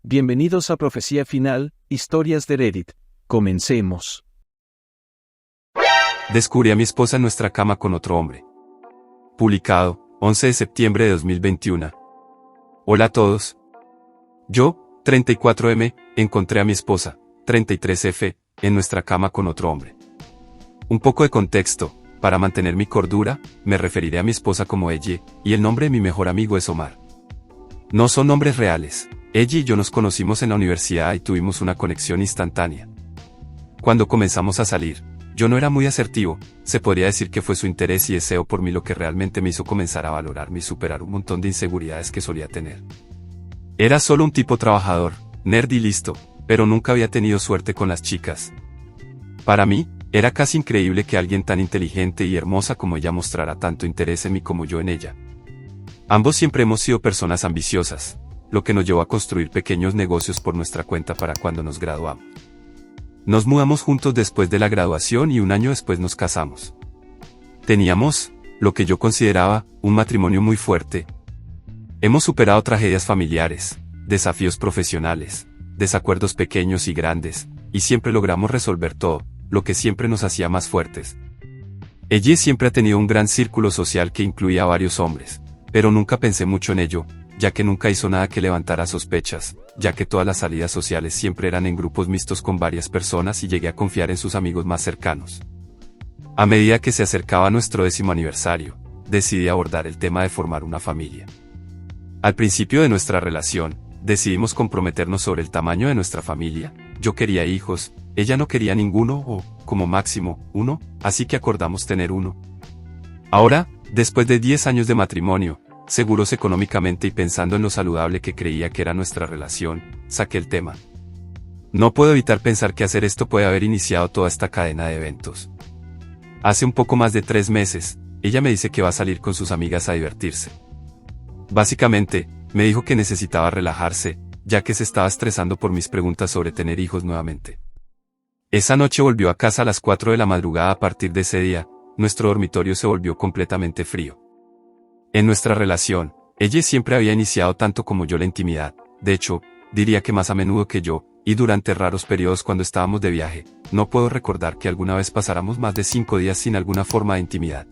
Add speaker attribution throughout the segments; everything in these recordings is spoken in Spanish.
Speaker 1: Bienvenidos a Profecía Final, Historias de Reddit. Comencemos.
Speaker 2: Descubrí a mi esposa en nuestra cama con otro hombre. Publicado, 11 de septiembre de 2021. Hola a todos. Yo, 34M, encontré a mi esposa, 33F, en nuestra cama con otro hombre. Un poco de contexto, para mantener mi cordura, me referiré a mi esposa como ella, y el nombre de mi mejor amigo es Omar. No son nombres reales. Ella y yo nos conocimos en la universidad y tuvimos una conexión instantánea. Cuando comenzamos a salir, yo no era muy asertivo, se podría decir que fue su interés y deseo por mí lo que realmente me hizo comenzar a valorarme y superar un montón de inseguridades que solía tener. Era solo un tipo trabajador, nerd y listo, pero nunca había tenido suerte con las chicas. Para mí, era casi increíble que alguien tan inteligente y hermosa como ella mostrara tanto interés en mí como yo en ella. Ambos siempre hemos sido personas ambiciosas, lo que nos llevó a construir pequeños negocios por nuestra cuenta para cuando nos graduamos. Nos mudamos juntos después de la graduación y un año después nos casamos. Teníamos, lo que yo consideraba, un matrimonio muy fuerte. Hemos superado tragedias familiares, desafíos profesionales, desacuerdos pequeños y grandes, y siempre logramos resolver todo, lo que siempre nos hacía más fuertes. Ella siempre ha tenido un gran círculo social que incluía a varios hombres, pero nunca pensé mucho en ello, ya que nunca hizo nada que levantara sospechas, ya que todas las salidas sociales siempre eran en grupos mixtos con varias personas y llegué a confiar en sus amigos más cercanos. A medida que se acercaba nuestro 10º aniversario, decidí abordar el tema de formar una familia. Al principio de nuestra relación, decidimos comprometernos sobre el tamaño de nuestra familia. Yo quería hijos, ella no quería ninguno o, como máximo, uno, así que acordamos tener uno. Ahora, después de 10 años de matrimonio, seguros económicamente y pensando en lo saludable que creía que era nuestra relación, saqué el tema. No puedo evitar pensar que hacer esto puede haber iniciado toda esta cadena de eventos. Hace un poco más de 3 meses, ella me dice que va a salir con sus amigas a divertirse. Básicamente, me dijo que necesitaba relajarse, ya que se estaba estresando por mis preguntas sobre tener hijos nuevamente. Esa noche volvió a casa a las 4 de la madrugada. A partir de ese día, nuestro dormitorio se volvió completamente frío. En nuestra relación, ella siempre había iniciado tanto como yo la intimidad, de hecho, diría que más a menudo que yo, y durante raros periodos cuando estábamos de viaje, no puedo recordar que alguna vez pasáramos más de 5 días sin alguna forma de intimidad.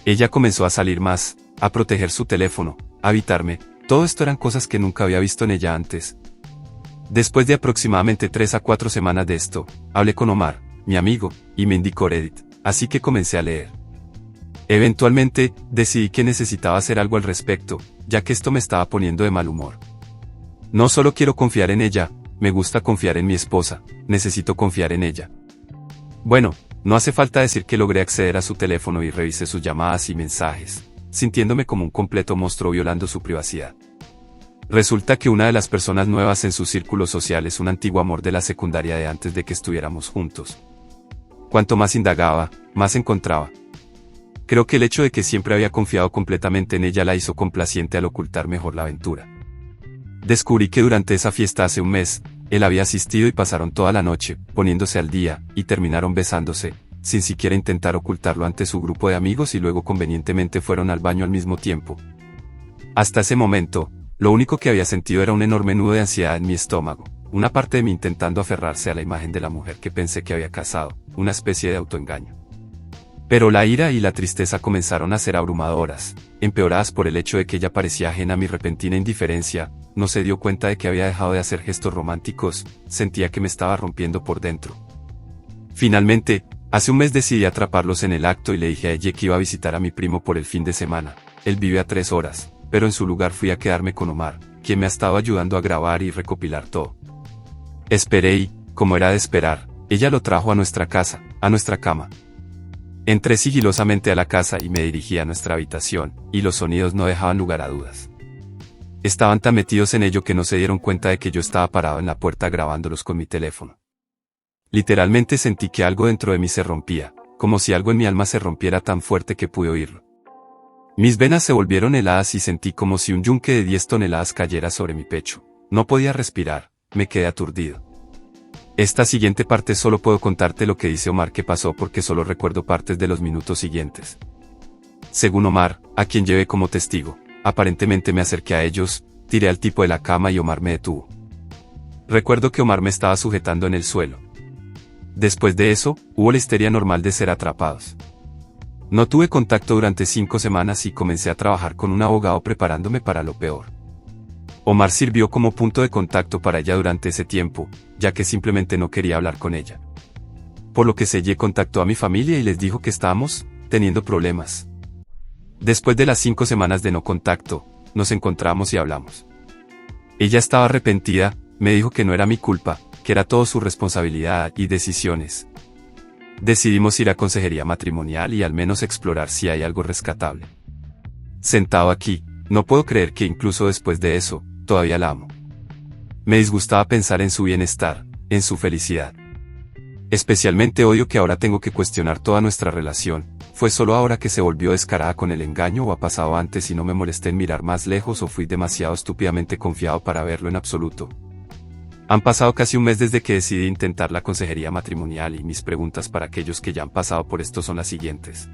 Speaker 2: Ella comenzó a salir más, a proteger su teléfono, a evitarme, todo esto eran cosas que nunca había visto en ella antes. Después de aproximadamente 3 a 4 semanas de esto, hablé con Omar, mi amigo, y me indicó Reddit, así que comencé a leer. Eventualmente, decidí que necesitaba hacer algo al respecto, ya que esto me estaba poniendo de mal humor. No solo quiero confiar en ella, me gusta confiar en mi esposa, necesito confiar en ella. Bueno, no hace falta decir que logré acceder a su teléfono y revisé sus llamadas y mensajes, sintiéndome como un completo monstruo violando su privacidad. Resulta que una de las personas nuevas en su círculo social es un antiguo amor de la secundaria de antes de que estuviéramos juntos. Cuanto más indagaba, más encontraba. Creo que el hecho de que siempre había confiado completamente en ella la hizo complaciente al ocultar mejor la aventura. Descubrí que durante esa fiesta hace un mes, él había asistido y pasaron toda la noche, poniéndose al día, y terminaron besándose, sin siquiera intentar ocultarlo ante su grupo de amigos y luego convenientemente fueron al baño al mismo tiempo. Hasta ese momento, lo único que había sentido era un enorme nudo de ansiedad en mi estómago, una parte de mí intentando aferrarse a la imagen de la mujer que pensé que había casado, una especie de autoengaño. Pero la ira y la tristeza comenzaron a ser abrumadoras, empeoradas por el hecho de que ella parecía ajena a mi repentina indiferencia, no se dio cuenta de que había dejado de hacer gestos románticos, sentía que me estaba rompiendo por dentro. Finalmente, hace un mes decidí atraparlos en el acto y le dije a ella que iba a visitar a mi primo por el fin de semana. Él vive a 3 horas, pero en su lugar fui a quedarme con Omar, quien me ha estado ayudando a grabar y recopilar todo. Esperé y, como era de esperar, ella lo trajo a nuestra casa, a nuestra cama. Entré sigilosamente a la casa y me dirigí a nuestra habitación, y los sonidos no dejaban lugar a dudas. Estaban tan metidos en ello que no se dieron cuenta de que yo estaba parado en la puerta grabándolos con mi teléfono. Literalmente sentí que algo dentro de mí se rompía, como si algo en mi alma se rompiera tan fuerte que pude oírlo. Mis venas se volvieron heladas y sentí como si un yunque de 10 toneladas cayera sobre mi pecho. No podía respirar, me quedé aturdido. Esta siguiente parte solo puedo contarte lo que dice Omar que pasó porque solo recuerdo partes de los minutos siguientes. Según Omar, a quien llevé como testigo, aparentemente me acerqué a ellos, tiré al tipo de la cama y Omar me detuvo. Recuerdo que Omar me estaba sujetando en el suelo. Después de eso, hubo la histeria normal de ser atrapados. No tuve contacto durante 5 semanas y comencé a trabajar con un abogado preparándome para lo peor. Omar sirvió como punto de contacto para ella durante ese tiempo, ya que simplemente no quería hablar con ella. Por lo que Seye contactó a mi familia y les dijo que estábamos teniendo problemas. Después de las 5 semanas de no contacto, nos encontramos y hablamos. Ella estaba arrepentida, me dijo que no era mi culpa, que era todo su responsabilidad y decisiones. Decidimos ir a consejería matrimonial y al menos explorar si hay algo rescatable. Sentado aquí, no puedo creer que incluso después de eso, todavía la amo. Me disgustaba pensar en su bienestar, en su felicidad. Especialmente odio que ahora tengo que cuestionar toda nuestra relación. ¿Fue solo ahora que se volvió descarada con el engaño o ha pasado antes y no me molesté en mirar más lejos o fui demasiado estúpidamente confiado para verlo en absoluto? Han pasado casi un mes desde que decidí intentar la consejería matrimonial y mis preguntas para aquellos que ya han pasado por esto son las siguientes.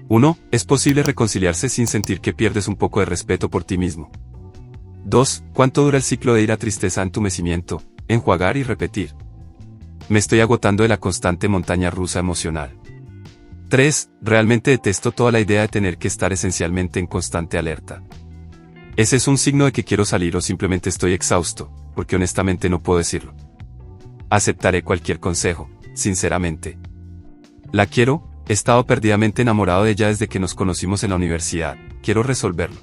Speaker 2: 1. ¿Es posible reconciliarse sin sentir que pierdes un poco de respeto por ti mismo? 2. ¿Cuánto dura el ciclo de ir a tristeza, entumecimiento, enjuagar y repetir? Me estoy agotando de la constante montaña rusa emocional. 3. Realmente detesto toda la idea de tener que estar esencialmente en constante alerta. ¿Ese es un signo de que quiero salir o simplemente estoy exhausto? Porque honestamente no puedo decirlo. Aceptaré cualquier consejo, sinceramente. La quiero, he estado perdidamente enamorado de ella desde que nos conocimos en la universidad, quiero resolverlo.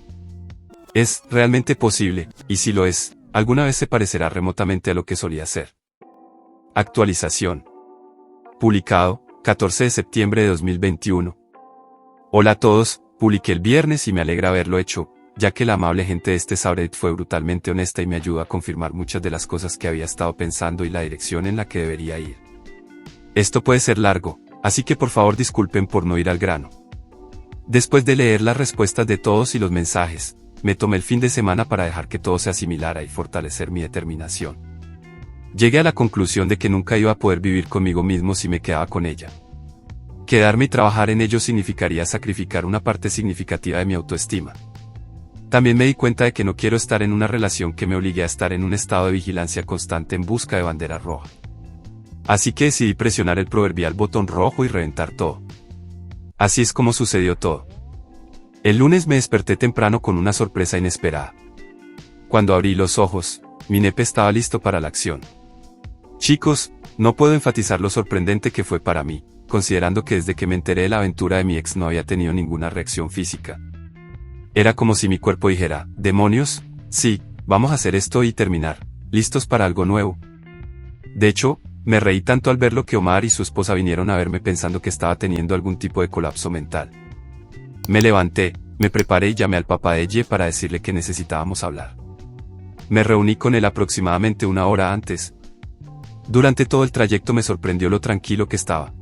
Speaker 2: ¿Es realmente posible? Y si lo es, alguna vez se parecerá remotamente a lo que solía ser. Actualización. Publicado, 14 de septiembre de 2021. Hola a todos, publiqué el viernes y me alegra haberlo hecho, ya que la amable gente de este subreddit fue brutalmente honesta y me ayudó a confirmar muchas de las cosas que había estado pensando y la dirección en la que debería ir. Esto puede ser largo, así que por favor disculpen por no ir al grano. Después de leer las respuestas de todos y los mensajes, me tomé el fin de semana para dejar que todo se asimilara y fortalecer mi determinación. Llegué a la conclusión de que nunca iba a poder vivir conmigo mismo si me quedaba con ella. Quedarme y trabajar en ello significaría sacrificar una parte significativa de mi autoestima. También me di cuenta de que no quiero estar en una relación que me obligue a estar en un estado de vigilancia constante en busca de bandera roja. Así que decidí presionar el proverbial botón rojo y reventar todo. Así es como sucedió todo. El lunes me desperté temprano con una sorpresa inesperada. Cuando abrí los ojos, mi nepe estaba listo para la acción. Chicos, no puedo enfatizar lo sorprendente que fue para mí, considerando que desde que me enteré de la aventura de mi ex no había tenido ninguna reacción física. Era como si mi cuerpo dijera, demonios, sí, vamos a hacer esto y terminar, listos para algo nuevo. De hecho, me reí tanto al verlo que Omar y su esposa vinieron a verme pensando que estaba teniendo algún tipo de colapso mental. Me levanté, me preparé y llamé al papá de ella para decirle que necesitábamos hablar. Me reuní con él aproximadamente 1 hora antes. Durante todo el trayecto me sorprendió lo tranquilo que estaba.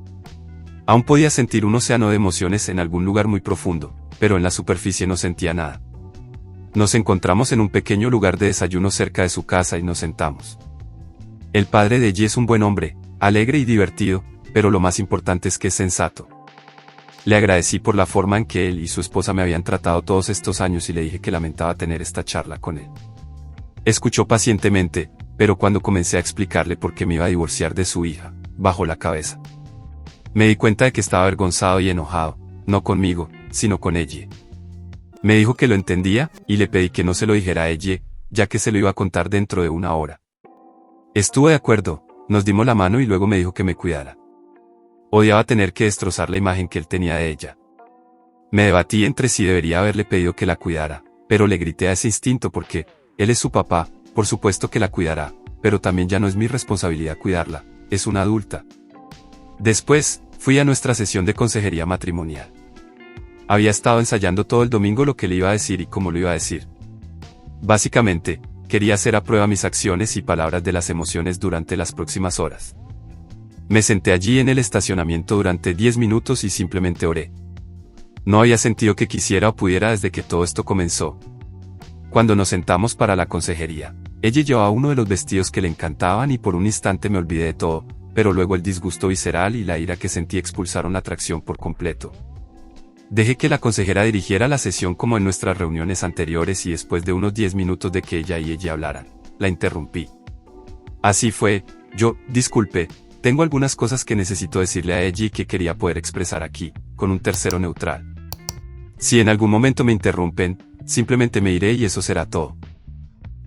Speaker 2: Aún podía sentir un océano de emociones en algún lugar muy profundo, pero en la superficie no sentía nada. Nos encontramos en un pequeño lugar de desayuno cerca de su casa y nos sentamos. El padre de Ella es un buen hombre, alegre y divertido, pero lo más importante es que es sensato. Le agradecí por la forma en que él y su esposa me habían tratado todos estos años y le dije que lamentaba tener esta charla con él. Escuchó pacientemente, pero cuando comencé a explicarle por qué me iba a divorciar de su hija, bajó la cabeza. Me di cuenta de que estaba avergonzado y enojado, no conmigo, sino con ella. Me dijo que lo entendía, y le pedí que no se lo dijera a ella, ya que se lo iba a contar dentro de 1 hora. Estuve de acuerdo, nos dimos la mano y luego me dijo que me cuidara. Odiaba tener que destrozar la imagen que él tenía de ella. Me debatí entre si debería haberle pedido que la cuidara, pero le grité a ese instinto porque, él es su papá, por supuesto que la cuidará, pero también ya no es mi responsabilidad cuidarla, es una adulta. Después, fui a nuestra sesión de consejería matrimonial. Había estado ensayando todo el domingo lo que le iba a decir y cómo lo iba a decir. Básicamente, quería hacer a prueba mis acciones y palabras de las emociones durante las próximas horas. Me senté allí en el estacionamiento durante 10 minutos y simplemente oré. No había sentido que quisiera o pudiera desde que todo esto comenzó. Cuando nos sentamos para la consejería, ella llevaba uno de los vestidos que le encantaban y por un instante me olvidé de todo, pero luego el disgusto visceral y la ira que sentí expulsaron la atracción por completo. Dejé que la consejera dirigiera la sesión como en nuestras reuniones anteriores y después de unos 10 minutos de que ella y ella hablaran, la interrumpí. Así fue, disculpe, tengo algunas cosas que necesito decirle a ella y que quería poder expresar aquí, con un tercero neutral. Si en algún momento me interrumpen, simplemente me iré y eso será todo.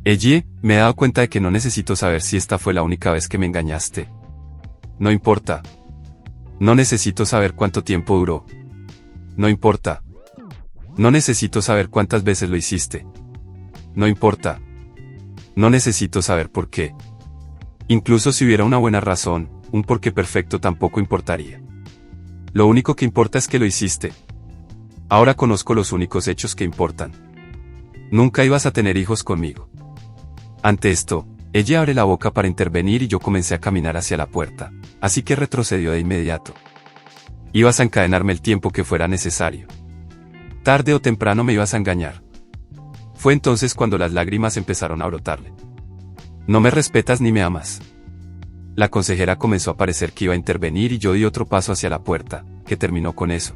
Speaker 2: Ellie, me he dado cuenta de que no necesito saber si esta fue la única vez que me engañaste. No importa. No necesito saber cuánto tiempo duró. No importa. No necesito saber cuántas veces lo hiciste. No importa. No necesito saber por qué. Incluso si hubiera una buena razón, un porqué perfecto tampoco importaría. Lo único que importa es que lo hiciste. Ahora conozco los únicos hechos que importan. Nunca ibas a tener hijos conmigo. Ante esto, ella abre la boca para intervenir y yo comencé a caminar hacia la puerta, así que retrocedió de inmediato. Ibas a encadenarme el tiempo que fuera necesario. Tarde o temprano me ibas a engañar. Fue entonces cuando las lágrimas empezaron a brotarle. No me respetas ni me amas. La consejera comenzó a parecer que iba a intervenir y yo di otro paso hacia la puerta, que terminó con eso.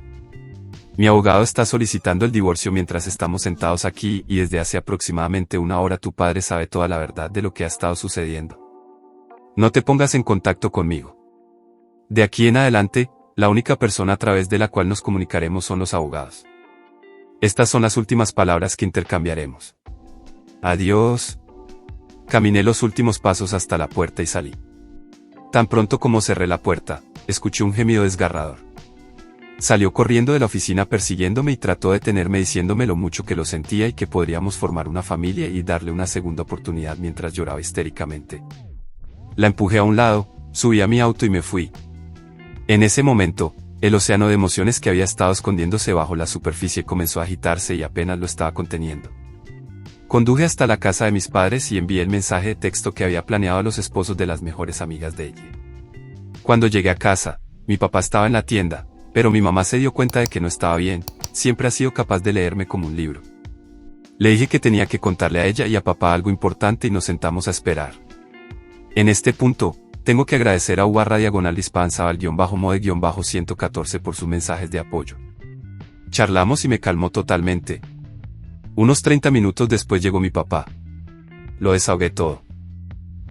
Speaker 2: Mi abogado está solicitando el divorcio mientras estamos sentados aquí y desde hace aproximadamente una hora tu padre sabe toda la verdad de lo que ha estado sucediendo. No te pongas en contacto conmigo. De aquí en adelante, la única persona a través de la cual nos comunicaremos son los abogados. Estas son las últimas palabras que intercambiaremos. Adiós. Caminé los últimos pasos hasta la puerta y salí. Tan pronto como cerré la puerta, escuché un gemido desgarrador. Salió corriendo de la oficina persiguiéndome y trató de detenerme diciéndome lo mucho que lo sentía y que podríamos formar una familia y darle una segunda oportunidad mientras lloraba histéricamente. La empujé a un lado, subí a mi auto y me fui. En ese momento, el océano de emociones que había estado escondiéndose bajo la superficie comenzó a agitarse y apenas lo estaba conteniendo. Conduje hasta la casa de mis padres y envié el mensaje de texto que había planeado a los esposos de las mejores amigas de ella. Cuando llegué a casa, mi papá estaba en la tienda, pero mi mamá se dio cuenta de que no estaba bien, siempre ha sido capaz de leerme como un libro. Le dije que tenía que contarle a ella y a papá algo importante y nos sentamos a esperar. En este punto, tengo que agradecer a /diagonal-mode-114 por sus mensajes de apoyo. Charlamos y me calmó totalmente. Unos 30 minutos después llegó mi papá. Lo desahogué todo.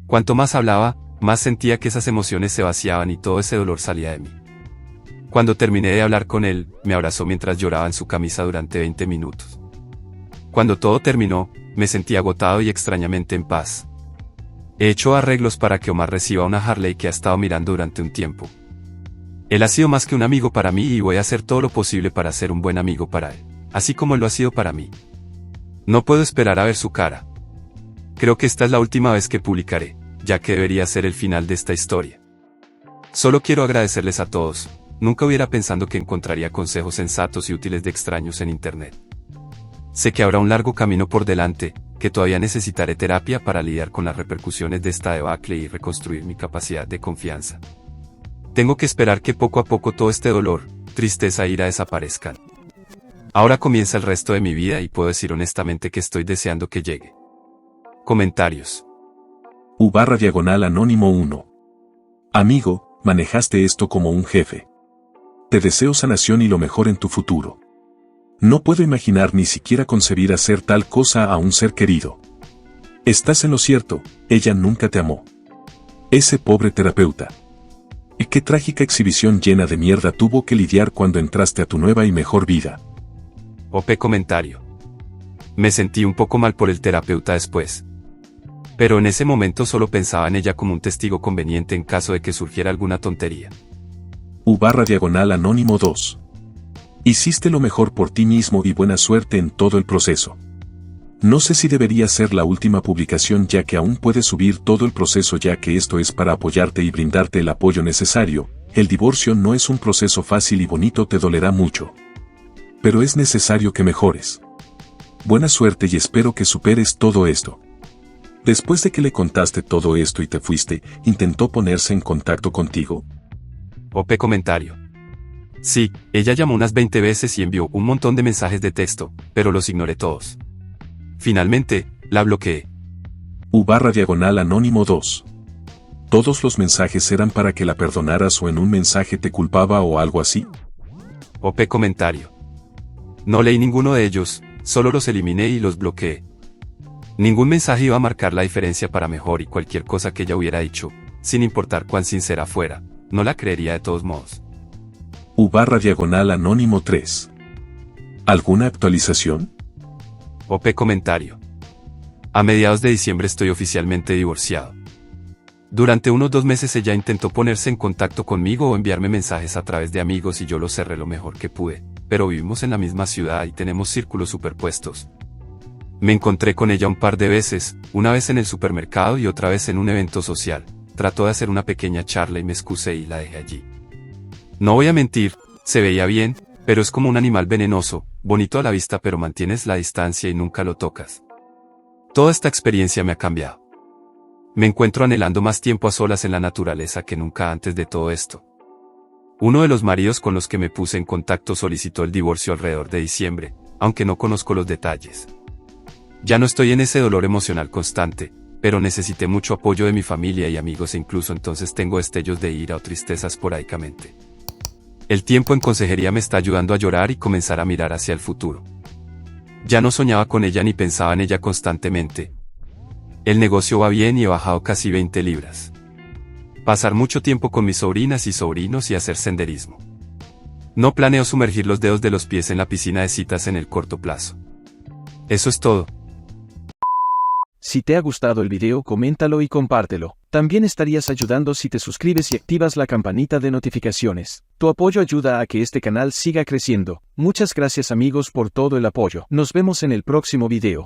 Speaker 2: Cuanto más hablaba, más sentía que esas emociones se vaciaban y todo ese dolor salía de mí. Cuando terminé de hablar con él, me abrazó mientras lloraba en su camisa durante 20 minutos. Cuando todo terminó, me sentí agotado y extrañamente en paz. He hecho arreglos para que Omar reciba una Harley que ha estado mirando durante un tiempo. Él ha sido más que un amigo para mí y voy a hacer todo lo posible para ser un buen amigo para él, así como él lo ha sido para mí. No puedo esperar a ver su cara. Creo que esta es la última vez que publicaré, ya que debería ser el final de esta historia. Solo quiero agradecerles a todos. Nunca hubiera pensado que encontraría consejos sensatos y útiles de extraños en Internet. Sé que habrá un largo camino por delante, que todavía necesitaré terapia para lidiar con las repercusiones de esta debacle y reconstruir mi capacidad de confianza. Tengo que esperar que poco a poco todo este dolor, tristeza e ira desaparezcan. Ahora comienza el resto de mi vida y puedo decir honestamente que estoy deseando que llegue. Comentarios.
Speaker 3: U/Anónimo 1. Amigo, manejaste esto como un jefe. Te deseo sanación y lo mejor en tu futuro. No puedo imaginar ni siquiera concebir hacer tal cosa a un ser querido. Estás en lo cierto, ella nunca te amó. Ese pobre terapeuta. Y qué trágica exhibición llena de mierda tuvo que lidiar cuando entraste a tu nueva y mejor vida.
Speaker 2: OP comentario. Me sentí un poco mal por el terapeuta después. Pero en ese momento solo pensaba en ella como un testigo conveniente en caso de que surgiera alguna tontería.
Speaker 3: U/Anónimo 2. Hiciste lo mejor por ti mismo y buena suerte en todo el proceso. No sé si debería ser la última publicación ya que aún puedes subir todo el proceso ya que esto es para apoyarte y brindarte el apoyo necesario. El divorcio no es un proceso fácil y bonito, te dolerá mucho. Pero es necesario que mejores. Buena suerte y espero que superes todo esto. Después de que le contaste todo esto y te fuiste, ¿intentó ponerse en contacto contigo?
Speaker 2: OP comentario. Sí, ella llamó unas 20 veces y envió un montón de mensajes de texto, pero los ignoré todos. Finalmente, la bloqueé.
Speaker 3: U/Anónimo 2. ¿Todos los mensajes eran para que la perdonaras o en un mensaje te culpaba o algo así?
Speaker 2: OP comentario. No leí ninguno de ellos, solo los eliminé y los bloqueé. Ningún mensaje iba a marcar la diferencia para mejor y cualquier cosa que ella hubiera dicho, sin importar cuán sincera fuera, no la creería de todos modos.
Speaker 3: U/Anónimo 3. ¿Alguna actualización?
Speaker 2: OP comentario. A mediados de diciembre estoy oficialmente divorciado. Durante unos 2 meses ella intentó ponerse en contacto conmigo o enviarme mensajes a través de amigos y yo lo cerré lo mejor que pude, pero vivimos en la misma ciudad y tenemos círculos superpuestos. Me encontré con ella un par de veces, una vez en el supermercado y otra vez en un evento social. Trató de hacer una pequeña charla y me excusé y la dejé allí. No voy a mentir, se veía bien, pero es como un animal venenoso, bonito a la vista pero mantienes la distancia y nunca lo tocas. Toda esta experiencia me ha cambiado. Me encuentro anhelando más tiempo a solas en la naturaleza que nunca antes de todo esto. Uno de los maridos con los que me puse en contacto solicitó el divorcio alrededor de diciembre, aunque no conozco los detalles. Ya no estoy en ese dolor emocional constante, pero necesité mucho apoyo de mi familia y amigos e incluso entonces tengo destellos de ira o tristeza esporádicamente. El tiempo en consejería me está ayudando a llorar y comenzar a mirar hacia el futuro. Ya no soñaba con ella ni pensaba en ella constantemente. El negocio va bien y he bajado casi 20 libras. Pasar mucho tiempo con mis sobrinas y sobrinos y hacer senderismo. No planeo sumergir los dedos de los pies en la piscina de citas en el corto plazo. Eso es todo.
Speaker 1: Si te ha gustado el video, coméntalo y compártelo. También estarías ayudando si te suscribes y activas la campanita de notificaciones. Tu apoyo ayuda a que este canal siga creciendo. Muchas gracias amigos por todo el apoyo. Nos vemos en el próximo video.